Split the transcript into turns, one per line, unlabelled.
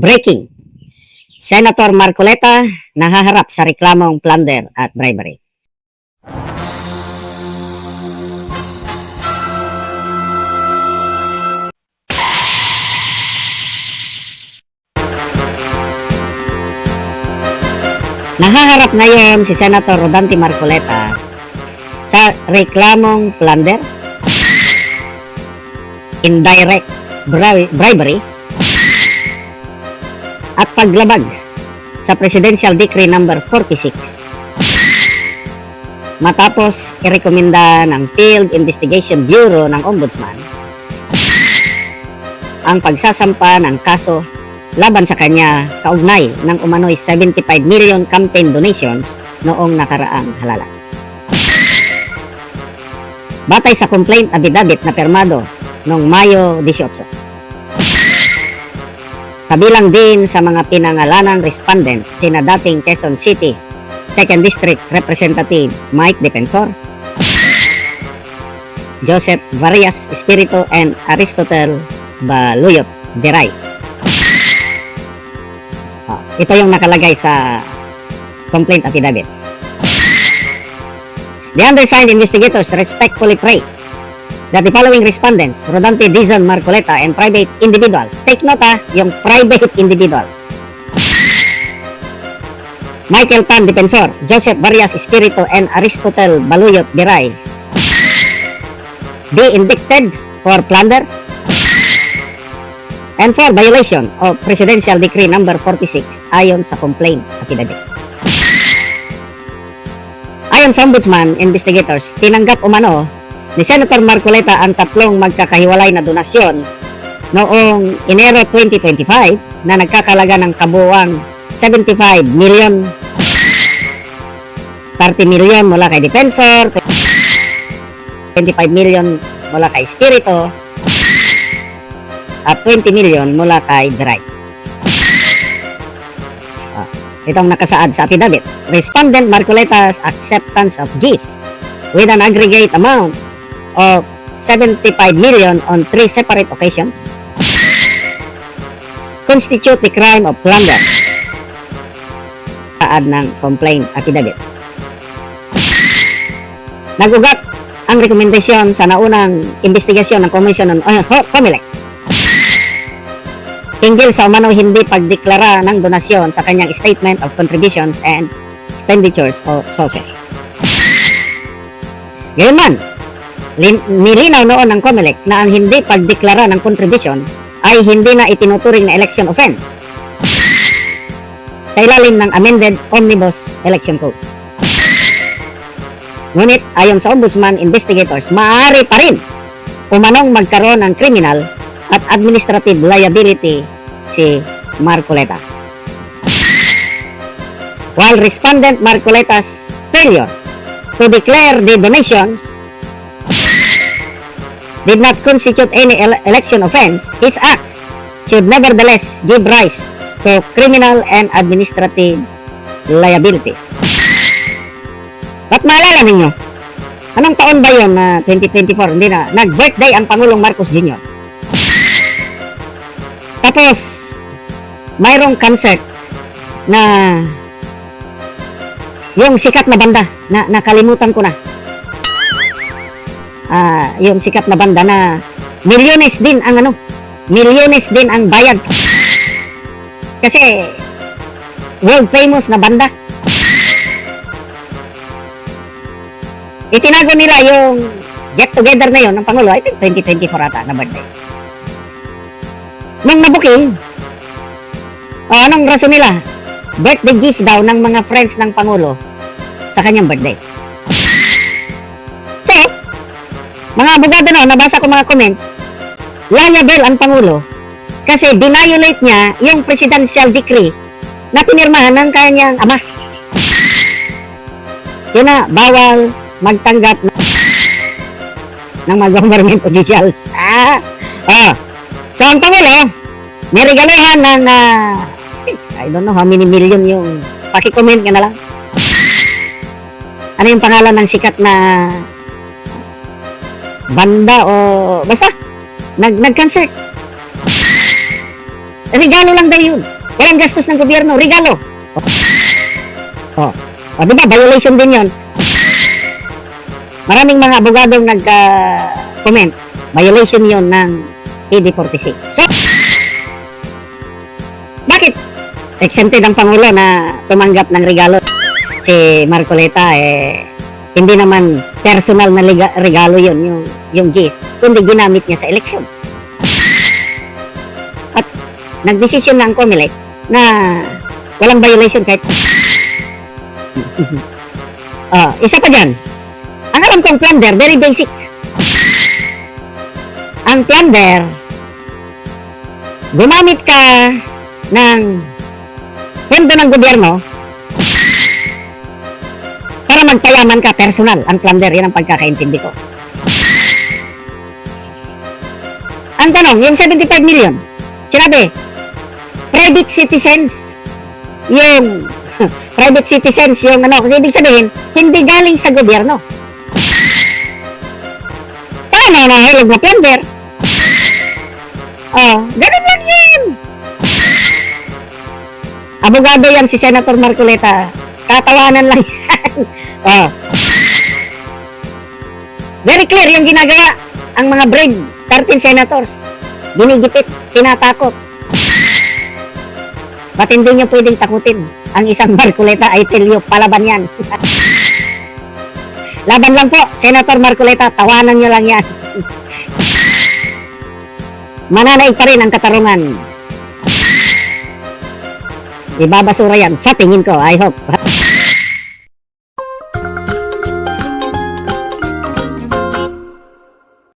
Breaking. Senator Marcoleta nahaharap sa reklamong plunder at bribery. Nahaharap ngayon si Senator Rodante Marcoleta sa reklamong plunder, indirect bribery, at paglabag sa Presidential Decree number 46 matapos irekomenda ng Field Investigation Bureau ng Ombudsman ang pagsasampa ng kaso laban sa kanya kaugnay ng umano'y 75 million campaign donations noong nakaraang halalan. Batay sa complaint affidavit na pirmado noong Mayo 18. Kabilang din sa mga pinangalanang respondents sina dating Quezon City 2nd District Representative Mike Defensor, Joseph Varias Espiritu, and Aristotle Baluyot Diray. Ito yung nakalagay sa complaint affidavit. The undersigned investigators respectfully pray that the following respondents, Rodante Dizon Marcoleta, and private individuals, take note yung private individuals, Michael Tan Defensor, Joseph Varias Espiritu, and Aristotle Baluyot Diray, be indicted for plunder and for violation of Presidential Decree number 46 ayon sa complaint affidavit. Ayon sa Ombudsman investigators, tinanggap umano ni Senator Marcoleta ang tatlong magkakahiwalay na donasyon noong Enero 2025 na nagkakalaga ng kabuuang 75 million, 30 million mula kay Defensor, 25 million mula kay Espiritu, at 20 million mula kay Diray. Itong nakasaad sa affidavit. Respondent Marcoleta's acceptance of gift with an aggregate amount of 75 million on 3 separate occasions constitute the crime of plunder. Saad ng complaint affidavit. Nagugat ang rekomendasyon sa naunang investigasyon ng Commission on COMELEC hinggil sa umano hindi pagdeklara ng donasyon sa kanyang Statement of Contributions and Expenditures o SOSE. Gayunman, nilinaw noon ng COMELEC na ang hindi pagdeklara ng contribution ay hindi na itinuturing na election offense sa ilalim ng amended Omnibus Election Code. Ngunit ayon sa Ombudsman investigators, maaari pa rin umanong magkaroon ng criminal at administrative liability si Marcoleta. While respondent Marcoleta's failure to declare the donations did not constitute any election offense, his acts should nevertheless give rise to criminal and administrative liabilities. At maalala ninyo, anong taon ba yun na 2024? Hindi na, nag-birthday ang Pangulong Marcos Jr. Tapos, mayroong concert na yung sikat na banda na nakalimutan ko na. Yung sikat na banda na milyones din ang bayad. Kasi world famous na banda. Itinago nila yung get together na yon ng Pangulo, I think 2024 ata na birthday. Nung nabuking, anong rason nila? Birthday gift daw ng mga friends ng Pangulo sa kanyang birthday. So, mga abogado na, nabasa ko mga comments, liable ang Pangulo kasi dinayolate niya yung Presidential Decree na pinirmahan ng kanyang ama. Yun na, bawal magtanggap ng mga government officials. So, ang Pangulo, niregaluhan ng I don't know how many million yung paki-comment ka na lang. Ano yung pangalan ng sikat na banda o basta nag-concert. regalo lang daw yun. Walang gastos ng gobyerno, regalo. O di ba, violation din yun. Maraming mga abogadong nagka-comment, violation yun ng ED 46. So, bakit exempted ang Pangulo na tumanggap ng regalo? Si Marcoleta, hindi naman personal na regalo yun, yung gift, kundi ginamit niya sa eleksyon. At nagdesisyon na ang COMELEC na walang violation kahit isa pa dyan, ang alam kong plunder, very basic. Ang plunder, gumamit ka ng pondo ng gobyerno para magpayaman ka personal. Ang plunder, yan ang pagkakaintindi ko. Ang tanong, yung 75 million, sinabi, private citizens, yung private citizens, yung ano, kasi ibig sabihin, hindi galing sa gobyerno. Paano nahilog na plunder? Ganun lang yun. Abogado yan si Senator Marcoleta. Tatawanan lang yan. Very clear yung ginagawa. Ang mga brain, 13 senators, ginigipit, tinatakot. Ba't hindi nyo pwedeng takutin ang isang Marcoleta? I tell you, palaban yan. Laban lang po, Senator Marcoleta, tawanan nyo lang yan. Mananaig pa rin ang katarungan. Ibabasura yan, sa tingin ko, I hope.